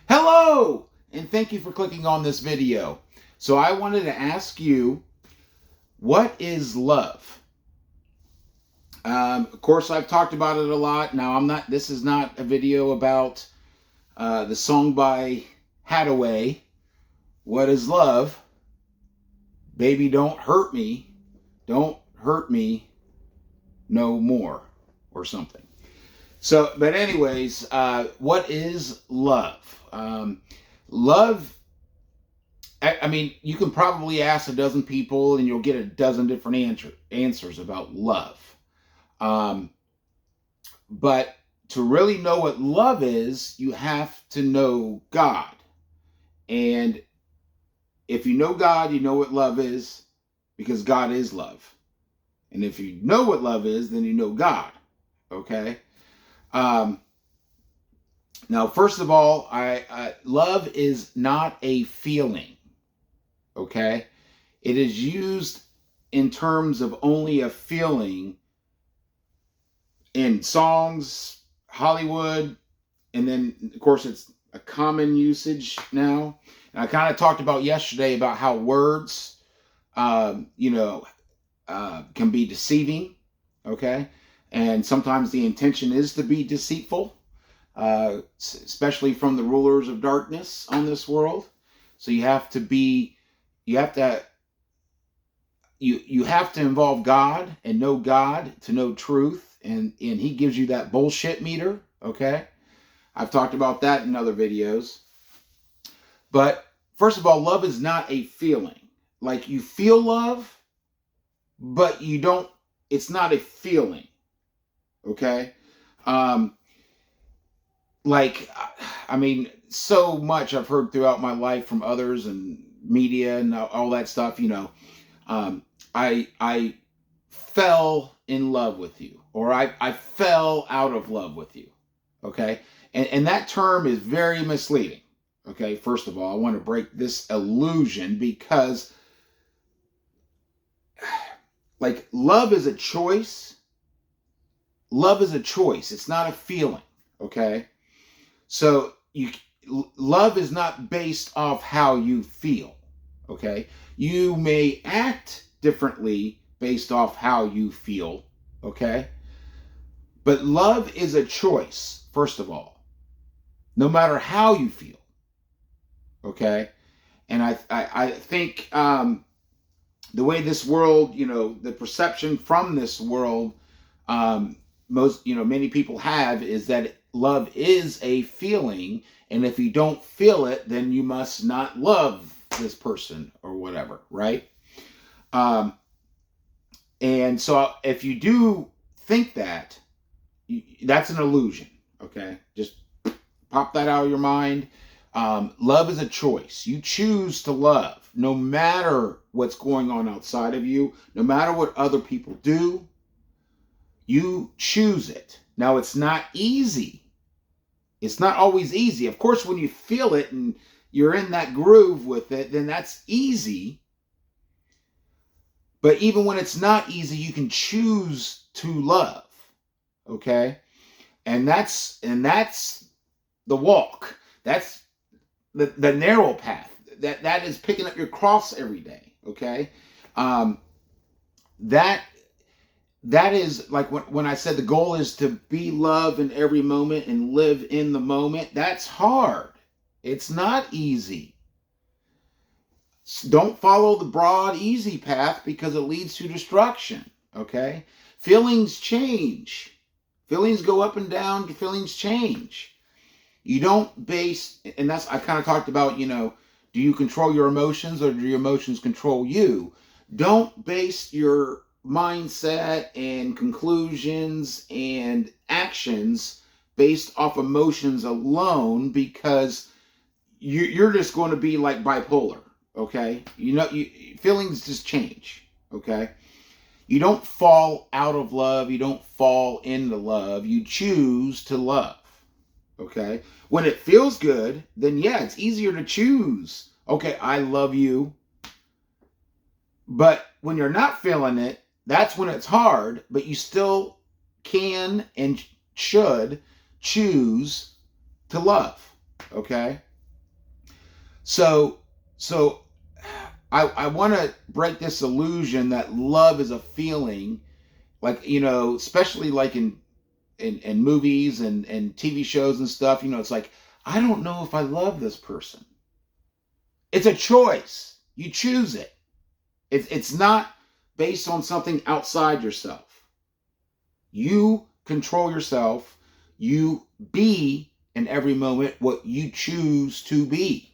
Hello, and thank you for clicking on this video. So I wanted to ask you, what is love? Of course, I've talked about it a lot. Now, this is not a video about the song by Hathaway, What is Love? Baby, don't hurt me no more, or something. So, but anyways, what is love? Love, I mean, you can probably ask a dozen people and you'll get a dozen different answers about love. But to really know what love is, you have to know God. And if you know God, you know what love is, because God is love. And if you know what love is, then you know God. Okay? Now, first of all, love is not a feeling. Okay? It is used in terms of only a feeling in songs, Hollywood, and then, of course, it's a common usage now. And I kind of talked about yesterday about how words, can be deceiving, okay? And sometimes the intention is to be deceitful, especially from the rulers of darkness on this world. So you have to involve God and know God to know truth, and he gives you that bullshit meter, okay? I've talked about that in other videos. But first of all, love is not a feeling. Like, you feel love, but it's not a feeling, okay? So much I've heard throughout my life from others and media and all that stuff, I fell in love with you, or I fell out of love with you, okay? And that term is very misleading, okay? First of all, I want to break this illusion, because love is a choice. Love is a choice. It's not a feeling, okay? So love is not based off how you feel, okay? You may act differently based off how you feel, okay? But love is a choice, first of all, no matter how you feel, okay? And I think the way this world, the perception from this world, many people have, is that love is a feeling, and if you don't feel it, then you must not love this person or whatever, right? And so if you do think that, that's an illusion, okay? Just pop that out of your mind. Love is a choice. You choose to love, no matter what's going on outside of you, no matter what other people do. You choose it. Now, it's not easy. It's not always easy. Of course, when you feel it and you're in that groove with it, then that's easy. But even when it's not easy, you can choose to love. Okay? And that's the walk. That's the narrow path. That is picking up your cross every day. Okay? That is like when I said the goal is to be love in every moment and live in the moment. That's hard. It's not easy. Don't follow the broad, easy path, because it leads to destruction. Okay? Feelings change. Feelings go up and down. Feelings change. You don't base, and I kind of talked about, do you control your emotions, or do your emotions control you? Don't base your mindset and conclusions and actions based off emotions alone, because you're just going to be like bipolar, okay? Feelings just change, okay? You don't fall out of love. You don't fall into love. You choose to love, okay? When it feels good, then yeah, it's easier to choose. Okay, I love you. But when you're not feeling it, that's when it's hard, but you still can and should choose to love, okay? So, so I want to break this illusion that love is a feeling, like, especially like in movies and TV shows and stuff. It's like, I don't know if I love this person. It's a choice. You choose it. It's not based on something outside yourself. You control yourself. You be in every moment what you choose to be.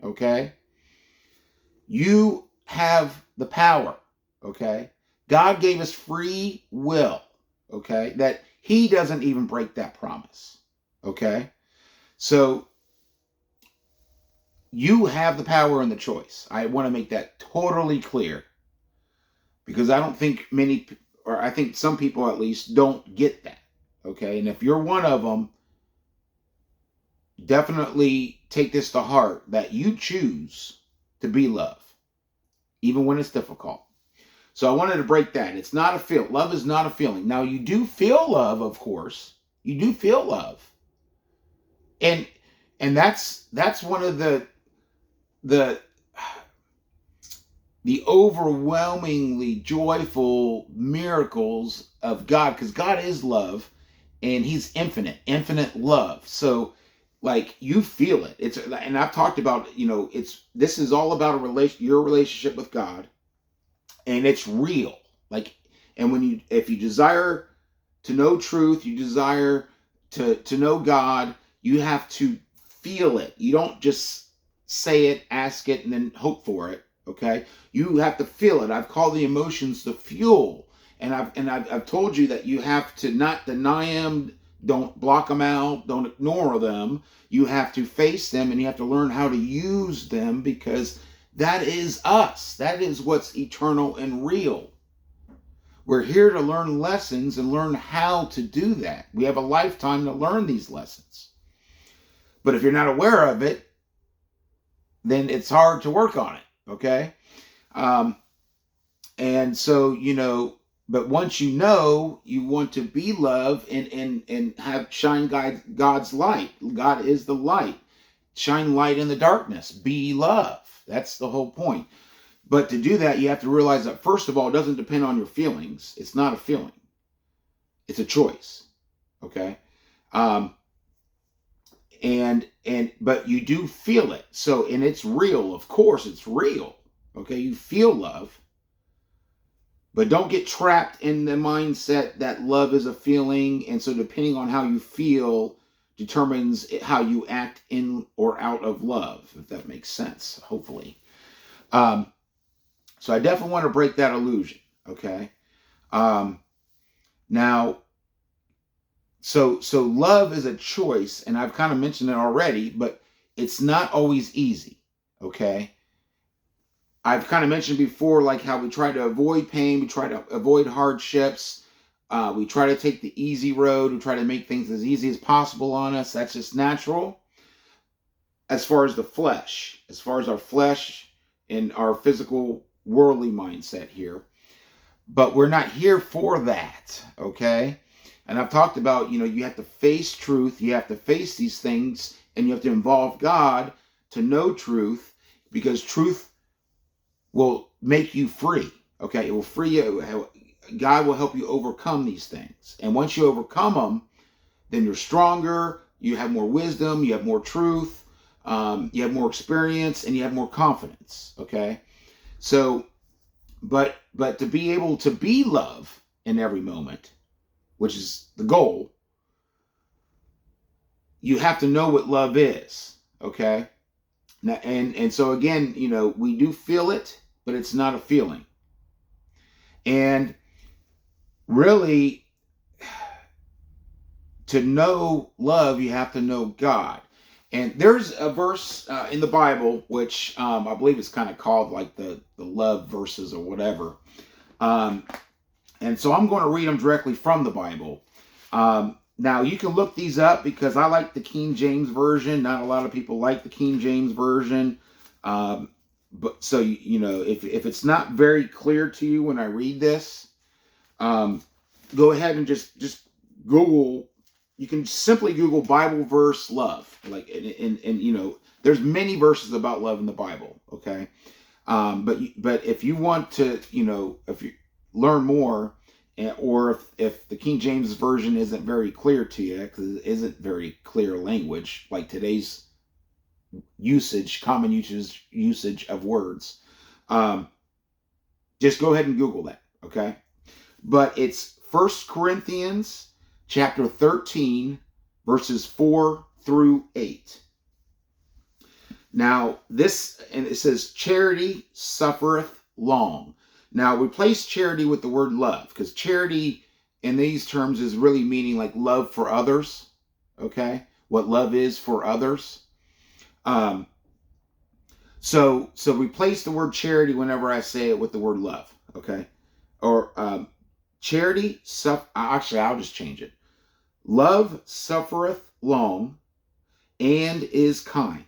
Okay? You have the power. Okay? God gave us free will. Okay? That He doesn't even break that promise. Okay? So you have the power and the choice. I want to make that totally clear, because I don't think many, or I think some people at least, don't get that. Okay? And if you're one of them, definitely take this to heart, that you choose to be love, even when it's difficult. So I wanted to break that. It's not a feel. Love is not a feeling. Now, you do feel love, of course. You do feel love. And that's one of the overwhelmingly joyful miracles of God, because God is love, and He's infinite love. So, like, you feel it. And I've talked about, this is all about your relationship with God, and it's real. Like, and if you desire to know truth, you desire to know God, you have to feel it. You don't just say it, ask it, and then hope for it. Okay, you have to feel it. I've called the emotions the fuel, and I've told you that you have to not deny them, don't block them out, don't ignore them. You have to face them, and you have to learn how to use them, because that is us. That is what's eternal and real. We're here to learn lessons and learn how to do that. We have a lifetime to learn these lessons. But if you're not aware of it, then it's hard to work on it. Okay? And so, but once you know, you want to be love and have shine God's light. God is the light. Shine light in the darkness. Be love. That's the whole point. But to do that, you have to realize that, first of all, it doesn't depend on your feelings. It's not a feeling. It's a choice. Okay? But you do feel it. So, and it's real. Of course, it's real. Okay? You feel love. But don't get trapped in the mindset that love is a feeling, and so depending on how you feel determines how you act in or out of love, if that makes sense, hopefully. So I definitely want to break that illusion, okay? Now, so love is a choice, and I've kind of mentioned it already, but it's not always easy, okay? I've kind of mentioned before, like how we try to avoid pain, we try to avoid hardships, we try to take the easy road, we try to make things as easy as possible on us. That's just natural. As far as the flesh, as far as our flesh and our physical worldly mindset here. But we're not here for that, okay? And I've talked about, you have to face truth, you have to face these things, and you have to involve God to know truth, because truth will make you free. Okay, it will free you. God will help you overcome these things. And once you overcome them, then you're stronger, you have more wisdom, you have more truth, you have more experience, and you have more confidence. Okay? So, but to be able to be love in every moment, which is the goal, you have to know what love is. Okay? Now, and so again, we do feel it, but it's not a feeling. And really, to know love, you have to know God. And there's a verse in the Bible, which I believe is kind of called like the love verses or whatever. And so I'm going to read them directly from the Bible. Now, you can look these up, because I like the King James Version. Not a lot of people like the King James Version. But so, if it's not very clear to you when I read this, go ahead and just Google, you can simply Google Bible verse love. Like, and you know, there's many verses about love in the Bible. Okay. But if you want to, you know, if you learn more, or if the King James version isn't very clear to you, because it isn't very clear language, like today's common usage of words, just go ahead and Google that, okay? But it's 1 Corinthians chapter 13, verses 4 through 8. Now, and it says, charity suffereth long. Now, replace charity with the word love, because charity in these terms is really meaning like love for others, okay? What love is for others. So replace the word charity whenever I say it with the word love, okay? Or charity, actually, I'll just change it. Love suffereth long and is kind.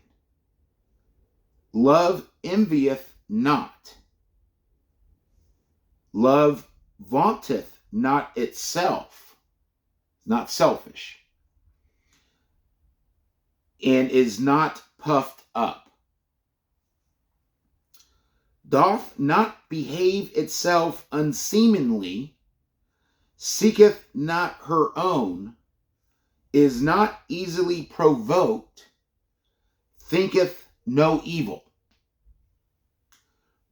Love envieth not. Love vaunteth not itself, not selfish, and is not puffed up. Doth not behave itself unseemly, seeketh not her own, is not easily provoked, thinketh no evil,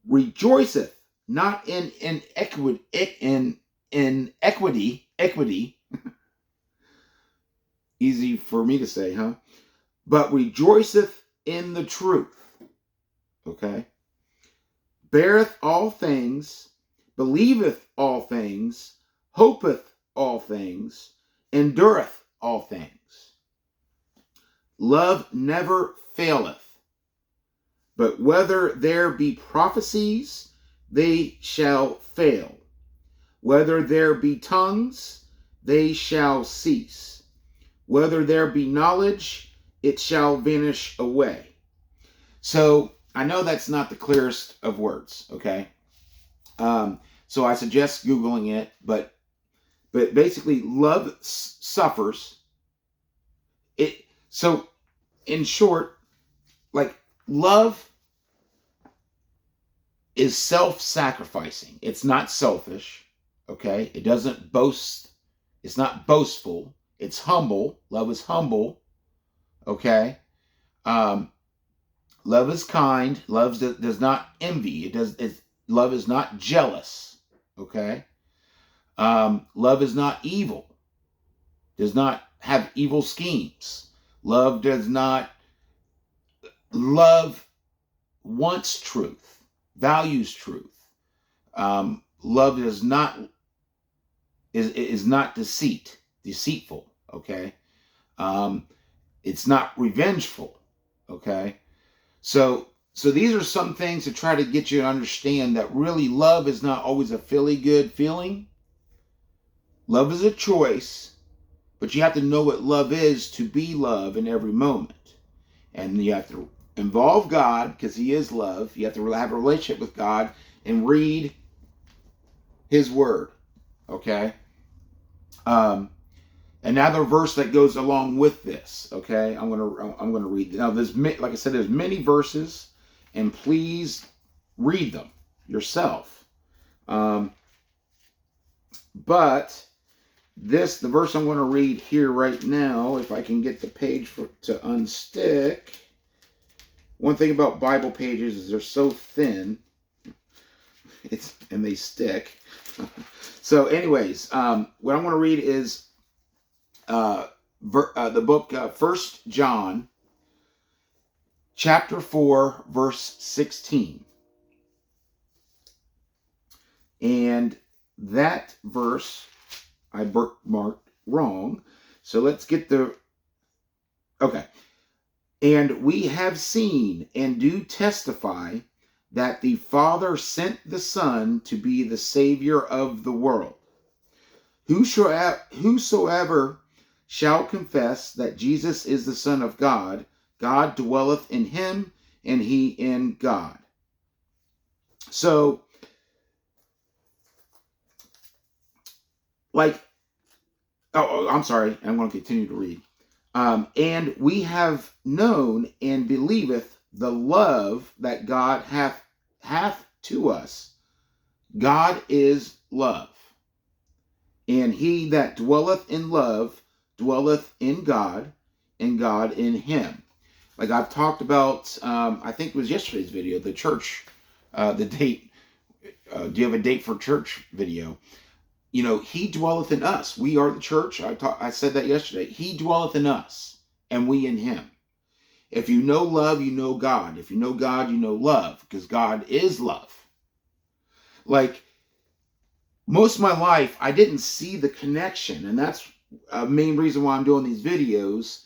rejoiceth not in equity, easy for me to say, huh? But rejoiceth in the truth, okay? Beareth all things, believeth all things, hopeth all things, endureth all things. Love never faileth. But whether there be prophecies, they shall fail. Whether there be tongues, they shall cease. Whether there be knowledge, it shall vanish away. So I know that's not the clearest of words, okay? So I suggest Googling it, but basically love suffers. So in short, like, love is self-sacrificing. It's not selfish, okay? It doesn't boast. It's not boastful. It's humble. Love is humble, okay? Love is kind. Love does not envy. Love is not jealous, okay? Love is not evil. Does not have evil schemes. Love wants truth, values truth. Love is not deceitful, okay? It's not revengeful, okay? So these are some things to try to get you to understand that really love is not always a good feeling. Love is a choice, but you have to know what love is to be love in every moment. And you have to involve God, because He is love. You have to have a relationship with God and read His Word, okay? Another verse that goes along with this, okay? I'm gonna read. Now, like I said, there's many verses, and please read them yourself. But the verse I'm going to read here right now, if I can get the page to unstick. One thing about Bible pages is they're so thin, and they stick. So, anyways, what I'm going to read is the book 1 John, chapter 4, verse 16. And that verse I bookmarked wrong. So let's get okay. And we have seen and do testify that the Father sent the Son to be the Savior of the world. Whosoever shall confess that Jesus is the Son of God, God dwelleth in him, and he in God. So, like, I'm sorry. I'm going to continue to read. And we have known and believeth the love that God hath to us. God is love. And he that dwelleth in love dwelleth in God, and God in him. Like I've talked about, I think it was yesterday's video, the church, the date. Do you have a date for church video? You know, he dwelleth in us. We are the church. I said that yesterday. He dwelleth in us, and we in him. If you know love, you know God. If you know God, you know love, because God is love. Like, most of my life, I didn't see the connection, and that's a main reason why I'm doing these videos,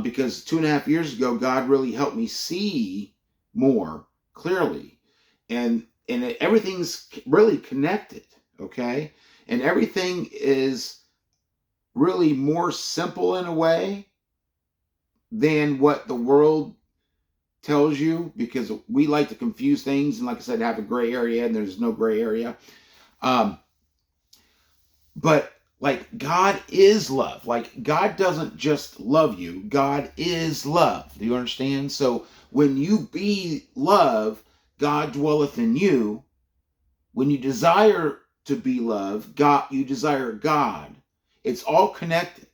because 2.5 years ago, God really helped me see more clearly, and everything's really connected, okay? And everything is really more simple in a way than what the world tells you, because we like to confuse things, and like I said, have a gray area, and there's no gray area. But like, God is love. Like, God doesn't just love you. God is love. Do you understand? So when you be love, God dwelleth in you. When you desire to be love, God, you desire God. It's all connected,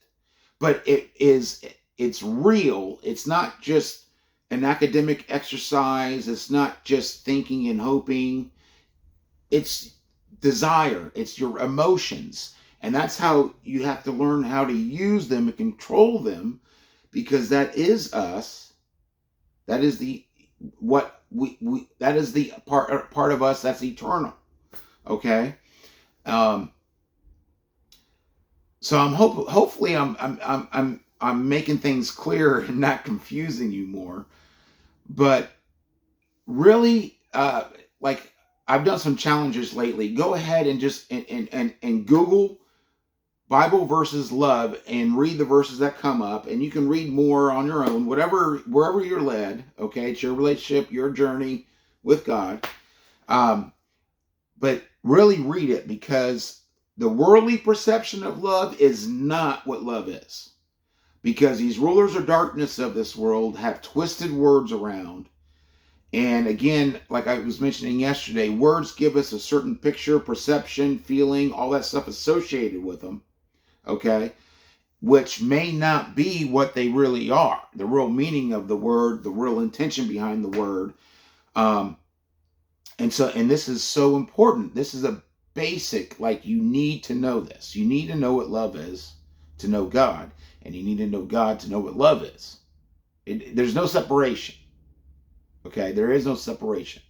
but it's real. It's not just an academic exercise. It's not just thinking and hoping. It's desire. It's your emotions. And that's how you have to learn how to use them and control them, because that is us. That is the what we that is the part of us that's eternal. Okay? So hopefully I'm making things clear and not confusing you more. But really, like, I've done some challenges lately. Go ahead and just and Google Bible versus love and read the verses that come up, and you can read more on your own, wherever you're led. Okay, it's your relationship, your journey with God. But really read it, because the worldly perception of love is not what love is. Because these rulers of darkness of this world have twisted words around. And again, like I was mentioning yesterday, words give us a certain picture, perception, feeling, all that stuff associated with them. Okay? Which may not be what they really are. The real meaning of the word, the real intention behind the word. And this is so important. This is a basic, like, you need to know this. You need to know what love is to know God, and you need to know God to know what love is. There's no separation. Okay, there is no separation.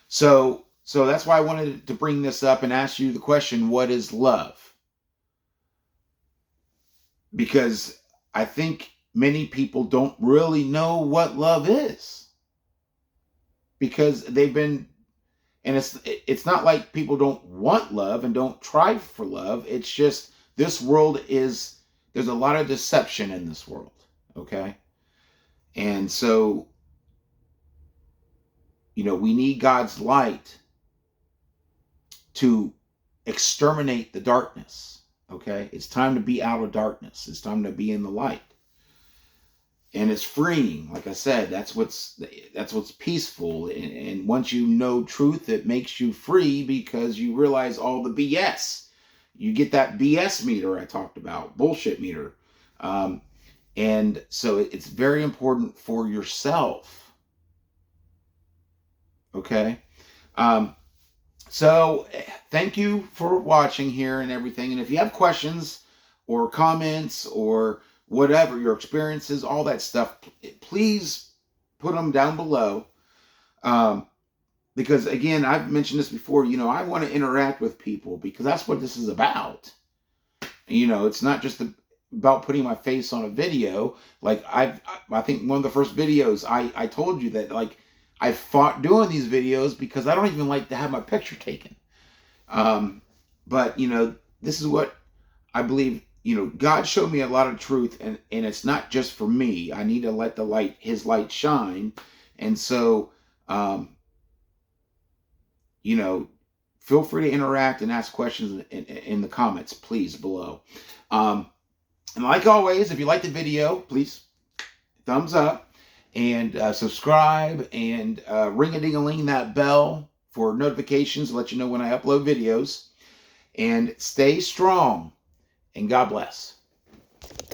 So that's why I wanted to bring this up and ask you the question, what is love? Because I think many people don't really know what love is, because they've been, and it's not like people don't want love and don't try for love. It's just this world is, there's a lot of deception in this world, okay? And so, we need God's light to exterminate the darkness, okay? It's time to be out of darkness. It's time to be in the light. And it's freeing. Like I said, that's what's peaceful. And once you know truth, it makes you free, because you realize all the BS. You get that BS meter I talked about, bullshit meter. And so it's very important for yourself. Okay? So thank you for watching here and everything. And if you have questions or comments or whatever, your experiences, all that stuff, please put them down below. Because again, I've mentioned this before, I want to interact with people, because that's what this is about. It's not just about putting my face on a video. Like, I think one of the first videos, I told you that, like, I fought doing these videos because I don't even like to have my picture taken. But this is what I believe. God showed me a lot of truth, and it's not just for me. I need to let His light shine. And so, Feel free to interact and ask questions in the comments, please, below. And like always, if you like the video, please thumbs up and subscribe and ring-a-ding-a-ling that bell for notifications to let you know when I upload videos. And stay strong, and God bless.